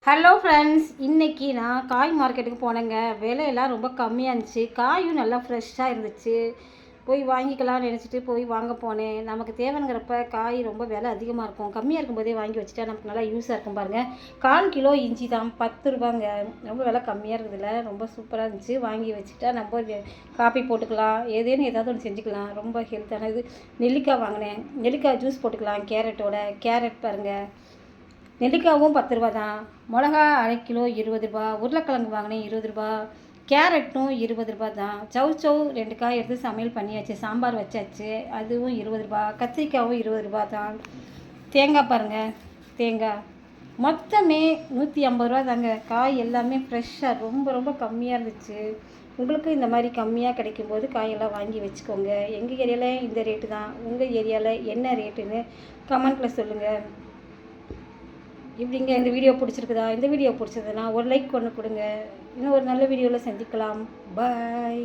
Hello friends, இன்றைக்கி நான் காய் மார்க்கெட்டுக்கு போனேங்க. விலையெல்லாம் ரொம்ப கம்மியாக இருந்துச்சு. காயும் நல்லா ஃப்ரெஷ்ஷாக இருந்துச்சு. போய் வாங்கிக்கலாம்னு நினச்சிட்டு போய் வாங்க போனேன். நமக்கு தேவைங்கிறப்ப காய் ரொம்ப விலை அதிகமாக இருக்கும். கம்மியாக இருக்கும்போதே வாங்கி வச்சுட்டா நமக்கு நல்லா யூஸாக இருக்கும் பாருங்கள். 1/4 கிலோ இஞ்சி தான் 10 ரூபாங்க. ரொம்ப விலை கம்மியாக இருக்குதுல்ல, ரொம்ப சூப்பராக இருந்துச்சு. வாங்கி வச்சுட்டா நம்ம காப்பி போட்டுக்கலாம், ஏதாவது ஒன்று செஞ்சுக்கலாம். ரொம்ப ஹெல்த்தானது. நெல்லிக்காய் வாங்கினேன். நெல்லிக்காய் ஜூஸ் போட்டுக்கலாம் கேரட் பாருங்கள், நெல்லிக்காவும் 10 ரூபா தான். மிளகா 1/2 கிலோ 20 ரூபா. உருளைக்கிழங்கு வாங்கினேன் 20 ரூபா. கேரட்டும் 20 ரூபா தான். சவ் 2 காய் எடுத்து சமையல் பண்ணியாச்சு, சாம்பார் வச்சாச்சு, அதுவும் 20 ரூபா. கத்திரிக்காயும் 20 ரூபா தான். தேங்காய் பாருங்கள், தேங்காய் மொத்தமே 150 ரூபா தாங்க. காய் எல்லாமே ஃப்ரெஷ்ஷாக ரொம்ப ரொம்ப கம்மியாக இருந்துச்சு. உங்களுக்கு இந்த மாதிரி கம்மியாக கிடைக்கும்போது காயெல்லாம் வாங்கி வச்சுக்கோங்க. எங்கள் ஏரியாவில் இந்த ரேட்டு தான். உங்கள் ஏரியாவில் என்ன ரேட்டுன்னு கமெண்ட்டில் சொல்லுங்கள். இப்படிங்க இந்த வீடியோ பிடிச்சிருக்குதா? இந்த வீடியோ பிடிச்சதுன்னா ஒரு லைக் ஒன்று கொடுங்க. இன்னும் ஒரு நல்ல வீடியோவில் சந்திக்கலாம். பாய்.